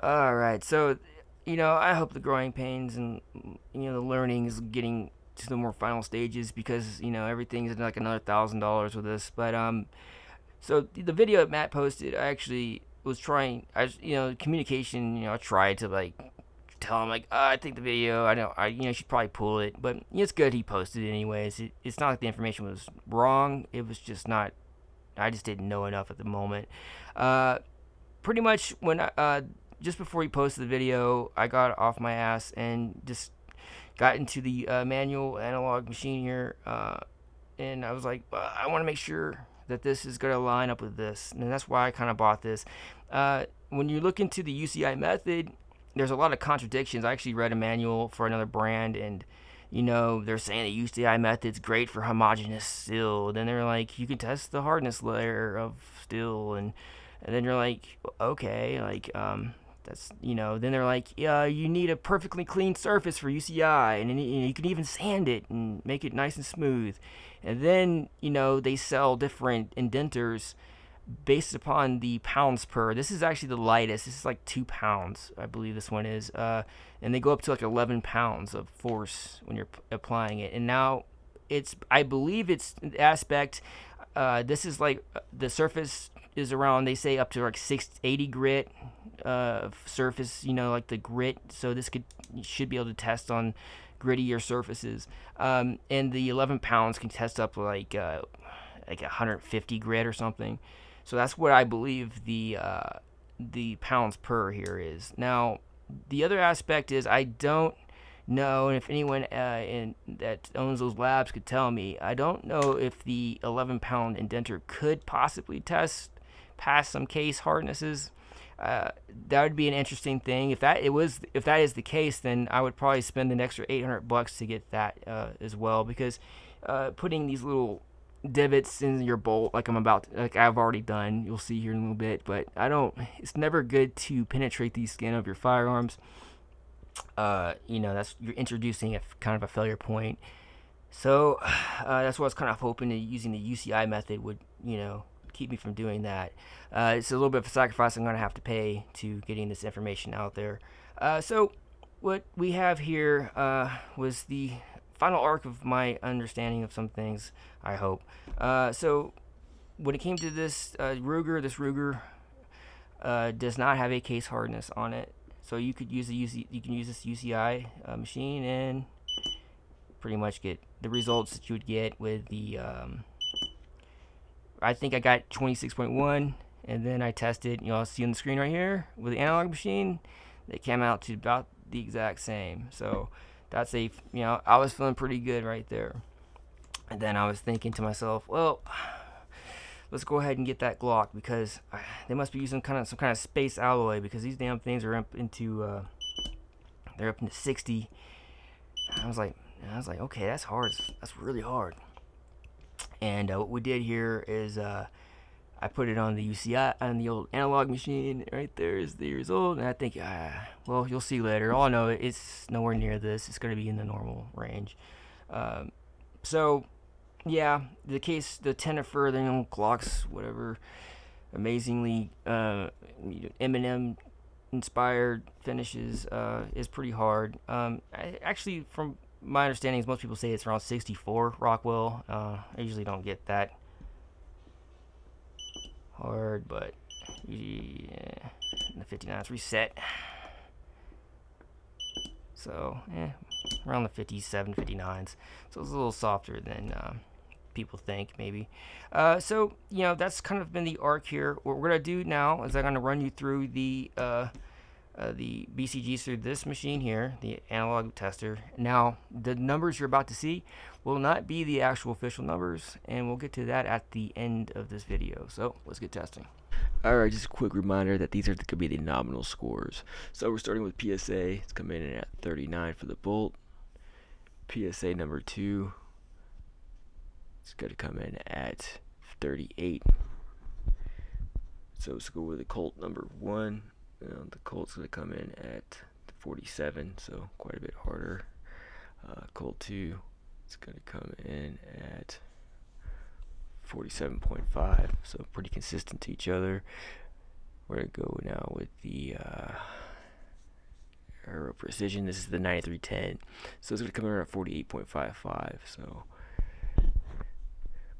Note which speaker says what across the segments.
Speaker 1: All right, so I hope the growing pains and the learning is getting to the more final stages because everything's like another $1,000 with this. But so the video that Matt posted, I actually was trying. Communication. I tried to like tell him like, I think the video. I know I should probably pull it, but it's good he posted it anyways. It's not like the information was wrong. It was just not. I just didn't know enough at the moment. Uh, Pretty much when just before he posted the video, I got off my ass and just got into the manual analog machine here, and I was like, I want to make sure that this is going to line up with this, and that's why I kind of bought this. When you look into the UCI method, there's a lot of contradictions. I actually read a manual for another brand, and they're saying the UCI method's great for homogeneous steel. Then they're like, you can test the hardness layer of steel, and then you're like, okay, like that's then they're like, yeah, you need a perfectly clean surface for UCI, and then you can even sand it and make it nice and smooth. And then they sell different indenters based upon the pounds per. This is actually the lightest. This is like 2 pounds, I believe this one is, and they go up to like 11 pounds of force when you're applying it. And now I believe it's the aspect. This is like the surface is around, they say, up to like 680 grit surface, like the grit. So this should be able to test on grittier surfaces. And the 11 pounds can test up like 150 grit or something. So that's what I believe the pounds per here is. Now, the other aspect is I don't know, and if anyone that owns those labs could tell me, I don't know if the 11-pound indenter could possibly test past some case hardnesses. That would be an interesting thing. If that is the case, then I would probably spend an extra $800 to get that as well, because putting these little divots in your bolt like I've already done, you'll see here in a little bit, but it's never good to penetrate the skin of your firearms. That's, you're introducing a kind of a failure point. So that's what I was kind of hoping that using the UCI method would keep me from doing that. It's a little bit of a sacrifice I'm going to have to pay to getting this information out there. So what we have here was the final arc of my understanding of some things, I hope. So when it came to this Ruger does not have a case hardness on it. So you can use this UCI machine and pretty much get the results that you would get with the I think I got 26.1, and then I tested, I'll see on the screen right here with the analog machine, they came out to about the exact same. So that's I was feeling pretty good right there. And then I was thinking to myself, well, let's go ahead and get that Glock, because they must be using some kind of space alloy, because these damn things are up into they're up into 60. I was like, okay, that's hard. That's really hard. And what we did here is I put it on the UCI, on the old analog machine. Right there is the result, and I think, well, you'll see later. All I know, it's nowhere near this. It's going to be in the normal range. So, yeah, the 10 or further, Glocks, whatever, amazingly M&M inspired finishes is pretty hard. Actually, from my understanding is most people say it's around 64 Rockwell. I usually don't get that hard, but yeah, the 59's reset. So, around the 57, 59s. So it's a little softer than people think, maybe. So, that's kind of been the arc here. What we're going to do now is I'm going to run you through the BCGs through this machine here, the analog tester. Now, the numbers you're about to see will not be the actual official numbers, and we'll get to that at the end of this video. So, let's get testing. Alright, just a quick reminder that these could be the nominal scores. So we're starting with PSA. It's coming in at 39 for the bolt. PSA number 2, it's going to come in at 38. So let's go with the Colt number 1. The Colt's going to come in at 47, so quite a bit harder. Colt 2, it's going to come in at 47.5, so pretty consistent to each other. We're going to go now with the Precision. This is the 9310, so it's going to come in at 48.55. So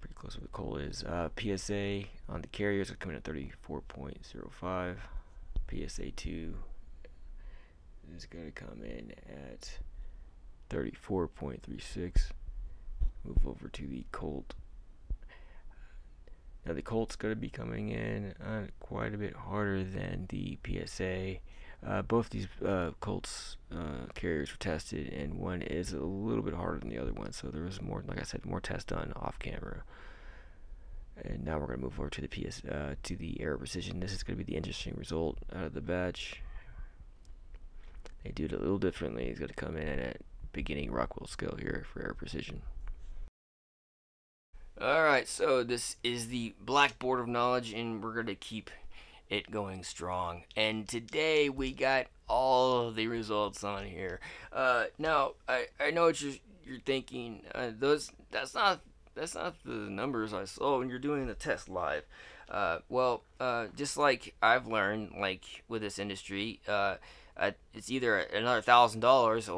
Speaker 1: pretty close to what the Colt is. PSA on the carriers are coming at 34.05. PSA 2 is going to come in at 34.36. Move over to the Colt. Now the Colt's going to be coming in quite a bit harder than the PSA. Both these Colts carriers were tested, and one is a little bit harder than the other one. So there was more, like I said, more tests done off camera. And now we're going to move over to the to the Aero Precision. This is going to be the interesting result out of the batch. They do it a little differently. It's going to come in at beginning Rockwell scale here for Aero Precision. Alright, so this is the blackboard of knowledge, and we're going to keep it going strong. And today we got all of the results on here. Now, I know what you're thinking. That's not the numbers I saw when you're doing the test live. Well, just like I've learned, like with this industry, it's either another $1,000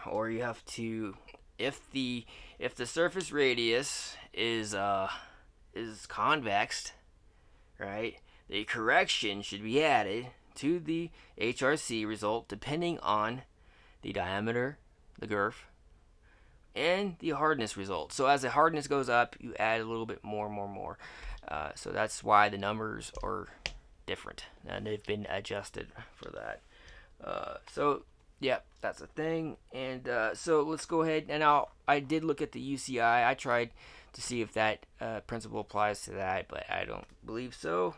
Speaker 1: or you have to, if the surface radius is convex, right? The correction should be added to the HRC result depending on the diameter, the girth, and the hardness result. So as the hardness goes up, you add a little bit more. So that's why the numbers are different, and they've been adjusted for that. So yeah, that's a thing. And so let's go ahead. And I did look at the UCI. I tried to see if that principle applies to that, but I don't believe so.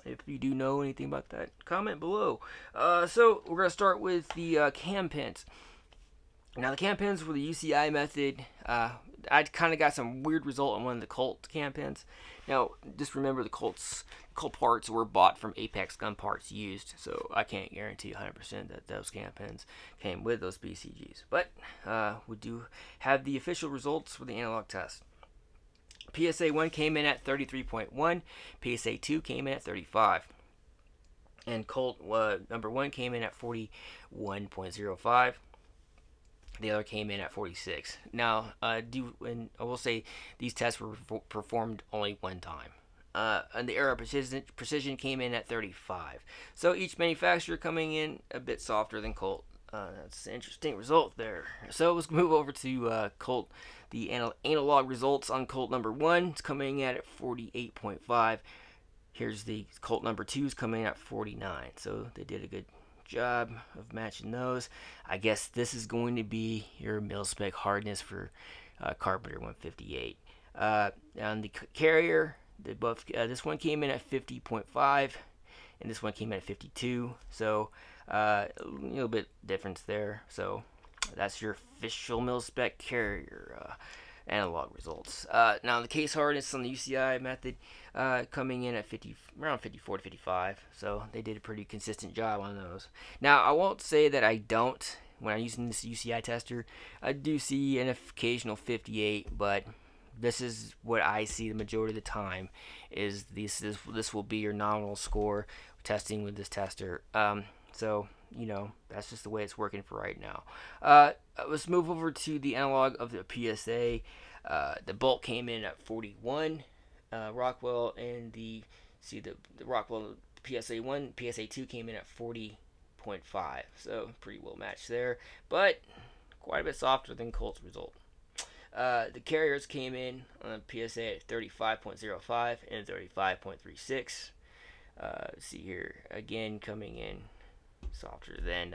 Speaker 1: If you do know anything about that, comment below. So we're gonna start with the cam pins. Now the cam pins for the UCI method, I kind of got some weird result on one of the Colt cam pins. Now just remember the Colt parts were bought from Apex Gun Parts used, so I can't guarantee 100% that those cam pins came with those BCGs. But we do have the official results for the analog test. PSA 1 came in at 33.1, PSA 2 came in at 35, and Colt number 1 came in at 41.05. The other came in at 46. Now, I will say these tests were performed only one time. And the Aero Precision came in at 35. So each manufacturer coming in a bit softer than Colt. That's an interesting result there. So let's move over to Colt. The analog results on Colt number 1. It's coming in at 48.5. Here's the Colt number 2 is coming in at 49. So they did a good job of matching those. I guess this is going to be your mil-spec hardness for Carpenter 158. On the carrier, this one came in at 50.5, and this one came in at 52. So a little bit difference there. So that's your official mil-spec carrier analog results. Now the case hardness on the UCI method coming in at around 54 to 55, so they did a pretty consistent job on those. Now I won't say that I don't, when I'm using this UCI tester, I do see an occasional 58, but this is what I see the majority of the time. Is this will be your nominal score testing with this tester. So you know, that's just the way it's working for right now. Let's move over to the analog of the PSA. The Bolt came in at 41. Rockwell and the Rockwell PSA 1, PSA 2 came in at 40.5. So pretty well matched there, but quite a bit softer than Colt's result. The carriers came in on PSA at 35.05 and 35.36. See here again, coming in softer than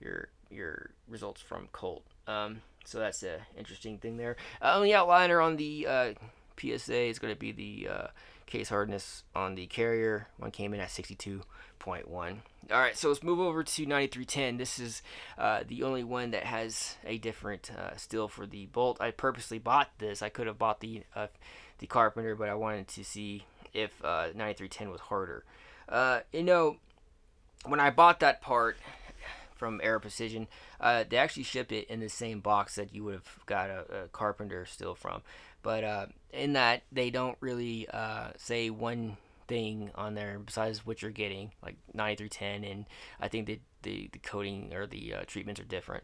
Speaker 1: your results from Colt. So that's an interesting thing there. On the outliner on the PSA is going to be the case hardness on the carrier. One came in at 62.1. Alright, so let's move over to 9310. This is the only one that has a different steel for the Bolt. I purposely bought this. I could have bought the Carpenter, but I wanted to see if 9310 was harder. You know, when I bought that part from Aero Precision, they actually shipped it in the same box that you would have got a Carpenter steel from. But in that, they don't really say one thing on there besides what you're getting, like 9310, and I think the coating or the treatments are different.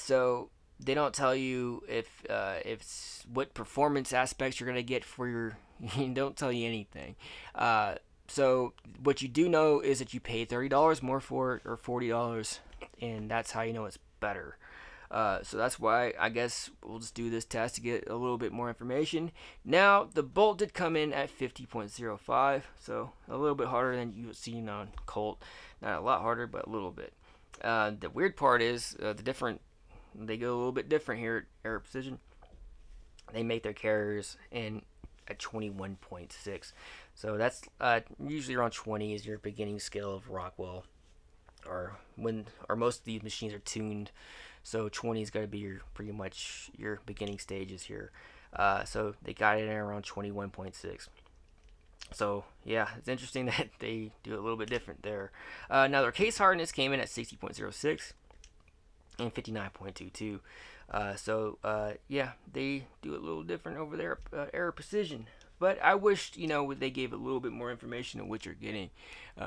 Speaker 1: So they don't tell you if what performance aspects you're gonna get for your. Don't tell you anything. So what you do know is that you pay $30 more for it or $40, and that's how you know it's better. So that's why I guess we'll just do this test to get a little bit more information. Now, the bolt did come in at 50.05, so a little bit harder than you've seen on Colt. Not a lot harder, but a little bit. The weird part is they go a little bit different here at Aero Precision. They make their carriers in at 21.6. So that's usually around 20 is your beginning scale of Rockwell, or most of these machines are tuned. So 20 is going to be pretty much your beginning stages here. So they got it in around 21.6. So yeah, it's interesting that they do it a little bit different there. Now their case hardness came in at 60.06 and 59.22. Yeah, they do it a little different over there at Aero Precision. But I wished, they gave a little bit more information on what you're getting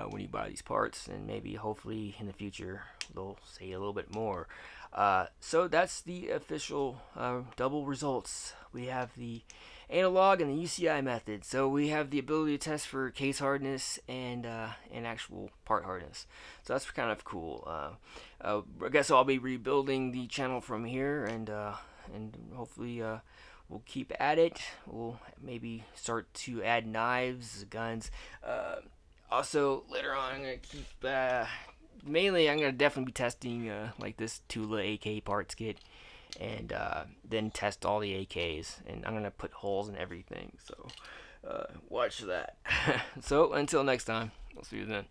Speaker 1: when you buy these parts, and maybe hopefully in the future they'll say a little bit more. So that's the official double results. We have the analog and the UCI method. So we have the ability to test for case hardness and actual part hardness. So that's kind of cool. I guess I'll be rebuilding the channel from here, and hopefully we'll keep at it. We'll maybe start to add knives, guns. Also, later on, I'm going to keep... mainly, I'm going to definitely be testing like this Tula AK parts kit. And then test all the AKs. And I'm going to put holes in everything. So, watch that. So, until next time. I'll see you then.